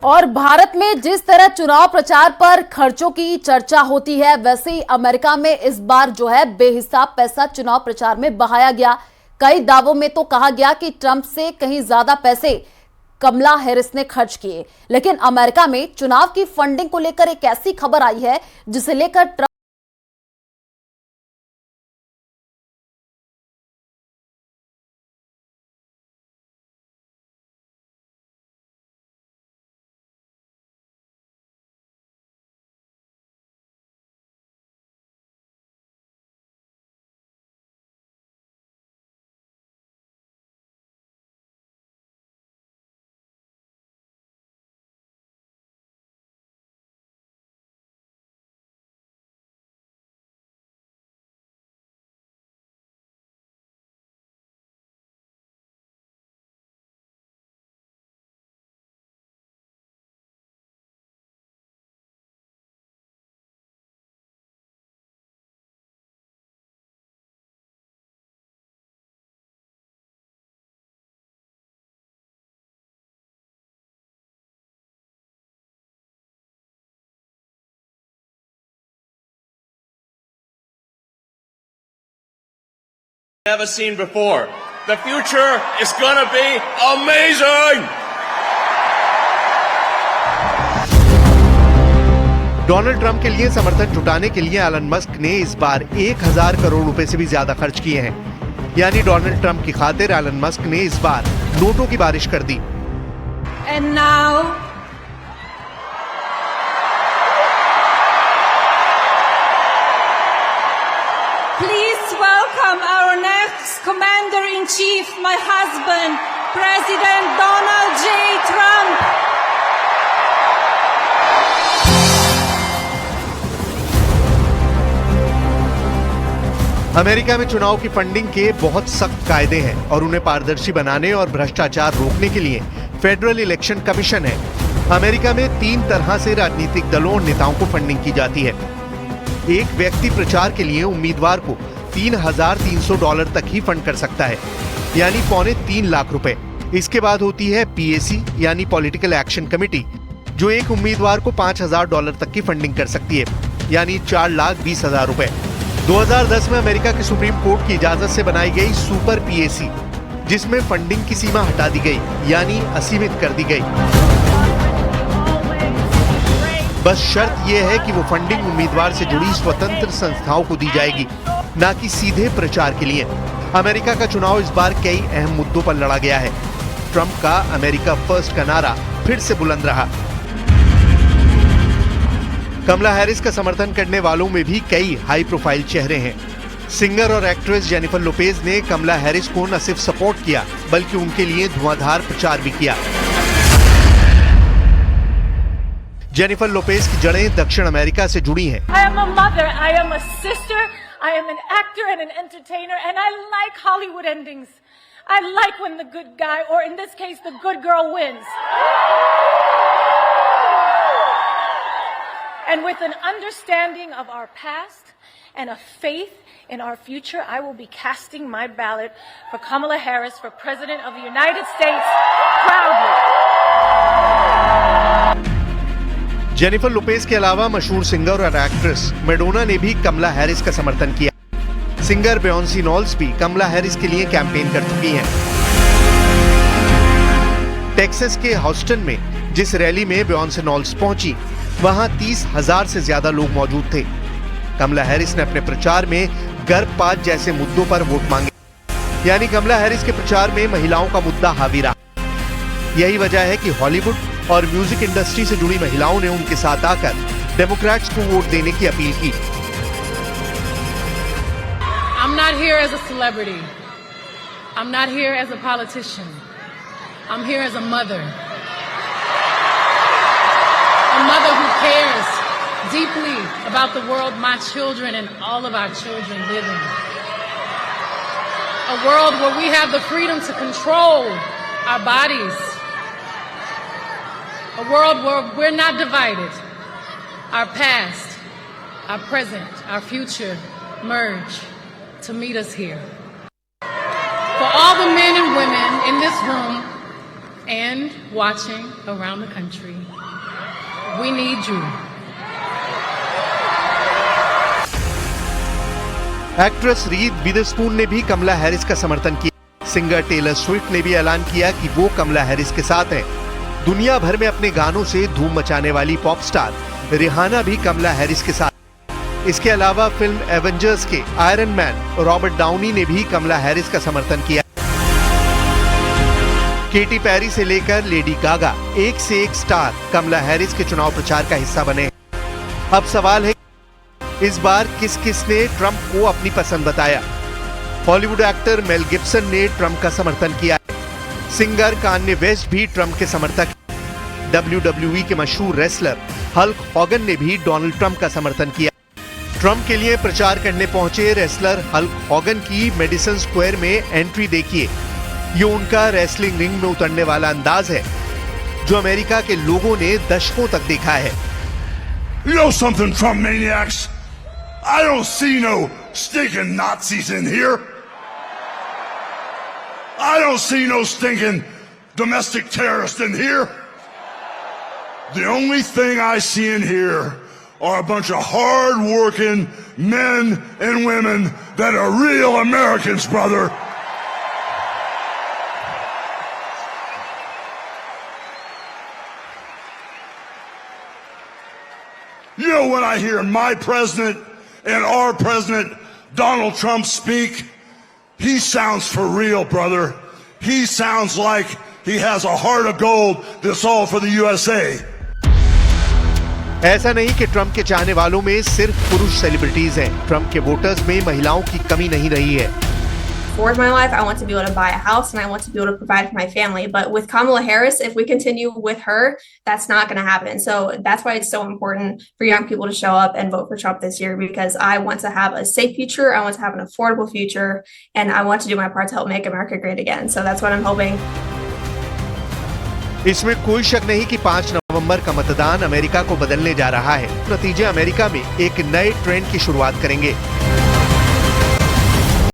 और भारत में जिस तरह चुनाव प्रचार पर खर्चों की चर्चा होती है, वैसे ही अमेरिका में इस बार जो है बेहिसाब पैसा चुनाव प्रचार में बहाया गया। कई दावों में तो कहा गया कि ट्रंप से कहीं ज्यादा पैसे कमला हैरिस ने खर्च किए। लेकिन अमेरिका में चुनाव की फंडिंग को लेकर एक ऐसी खबर आई है जिसे लेकर Trump never seen before. The future is gonna be amazing! Donald Trump के लिए समर्थन जुटाने के लिए एलन मस्क ने इस बार 1000 करोड़ रुपए से भी ज्यादा खर्च किए हैं। यानी डोनाल्ड ट्रंप की खातिर एलन मस्क ने इस बार नोटों की बारिश कर दी। And now, please welcome our next Commander-in-Chief, my husband, President Donald J. Trump. America में चुनाव की फंडिंग के बहुत सख्त कायदे हैं और उन्हें पारदर्शी बनाने और भ्रष्टाचार रोकने के लिए फेडरल इलेक्शन कमीशन है। अमेरिका में 3 तरह से राजनीतिक दलों और नेताओं को फंडिंग की जाती है। एक व्यक्ति प्रचार के लिए उम्मीदवार को $3,300 तक ही फंड कर सकता है, यानी $2.25 लाख रुपए। इसके बाद होती है पीएसी यानी पॉलिटिकल एक्शन कमेटी, जो एक उम्मीदवार को $5,000 तक की फंडिंग कर सकती है, यानी $4,20,000 रुपए। 2010 में अमेरिका के सुप्रीम कोर्ट की इजाजत से बनाई गई सुपर पीएसी, जिसमें फंडिंग की सीमा हटा दी गई, यानी असीमित कर दी गई। बस शर्त यह है कि वो फंडिंग उम्मीदवार से जुड़ी स्वतंत्र संस्थाओं को दी जाएगी, न कि सीधे प्रचार के लिए। अमेरिका का चुनाव इस बार कई अहम मुद्दों पर लड़ा गया है। ट्रंप का अमेरिका फर्स्ट का नारा फिर से बुलंद रहा। कमला हैरिस का समर्थन करने वालों में भी कई हाई प्रोफाइल चेहरे हैं। सिंगर और एक्ट्रेस जेनिफर लोपेज ने कमला हैरिस को न सिर्फ सपोर्ट किया, बल्कि उनके लिए धुआंधार प्रचार भी किया। जेनिफर लोपेज की जड़ें दक्षिण अमेरिका से जुड़ी हैं। I am a mother, I am a sister, I am an actor and an entertainer, and I like Hollywood endings. I like when the good guy, or in this case, the good girl wins. And with an understanding of our past and a faith in our future, I will be casting my ballot for Kamala Harris for President of the United States proudly. Jennifer Lopez के अलावा मशहूर singer और actress Madonna ने भी कमला Harris का समर्थन किया। Singer बेयोंसी नॉल्स भी कमला हैरिस के लिए कैंपेन कर चुकी हैं। टेक्सास के ह्यूस्टन में जिस रैली में बेयोंसी नॉल्स पहुंची, वहां 30,000 से ज्यादा लोग मौजूद थे। कमला हैरिस ने अपने प्रचार में गर्भपात जैसे मुद्दों पर वोट मांगे, यानी कमला हैरिस के प्रचार में महिलाओं का मुद्दा हावी रहा। यही वजह है कि हॉलीवुड और म्यूजिक इंडस्ट्री से जुड़ी महिलाओं ने उनके साथ आकर डेमोक्रेट्स को वोट देने की अपील की। I'm not here as a celebrity. I'm not here as a politician. I'm here as a mother. A mother who cares deeply about the world my children and all of our children live in. A world where we have the freedom to control our bodies. A world where we're not divided. Our past, our present, our future merge to meet us here. For all the men and women in this room and watching around the country. We need you. Actress Reese Witherspoon ने भी कमला Harris का समर्थन किया। Singer Taylor Swift ने भी ऐलान किया कि वो कमला हैरिस के साथ हैं। दुनिया भर में अपने गानों से धूम मचाने वाली पॉप स्टार रिहाना भी कमला हैरिस के साथ। इसके अलावा फिल्म एवेंजर्स के आयरन मैन रॉबर्ट डाउनी ने भी कमला हैरिस का समर्थन किया। केटी पेरी से लेकर लेडी गागा, एक से एक स्टार कमला हैरिस के चुनाव प्रचार का हिस्सा बने। अब सवाल है, इस बार किस किस ने ट्रंप को अपनी पसंद बताया? हॉलीवुड एक्टर मेल गिब्सन ने ट्रंप का समर्थन किया। सिंगर कान्ये वेस्ट भी ट्रंप के समर्थक। WWE के मशहूर रेसलर हल्क हॉगन ने भी डोनाल्ड ट्रंप का समर्थन किया। ट्रंप के लिए प्रचार करने पहुंचे रेसलर हल्क हॉगन की मेडिसन स्क्वायर में एंट्री देखिए। ये उनका रेसलिंग रिंग में उतरने वाला अंदाज है जो अमेरिका के लोगों ने दशकों तक देखा है। You know something, Trump maniacs? I don't see no stinking Nazis in here. I don't see no stinking domestic terrorists in here. The only thing I see in here are a bunch of hard-working men and women that are real Americans, brother. You know, when I hear my president and our president, Donald Trump, speak, he sounds for real, brother. He sounds like he has a heart of gold that's all for the USA. ऐसा नहीं कि Trump के चाहने वालों में सिर्फ पुरुष celebrities हैं। ट्रंप के वोटर्स में महिलाओं की कमी नहीं रही है। For my life, I want to be able to buy a house and I want to be able to provide for my family. But with Kamala Harris, if we continue with her, that's not going to happen. So that's why it's so important for young people to show up and vote for Trump this year, because I want to have a safe future. I want to have an affordable future, and I want to do my part to help make America great again. So that's what I'm hoping. इसमें कोई शक नहीं कि 5 नवंबर का मतदान America को बदलने जा रहा है। नतीजे अमेरिका में एक नए ट्रेंड की शुरुआत करेंगे।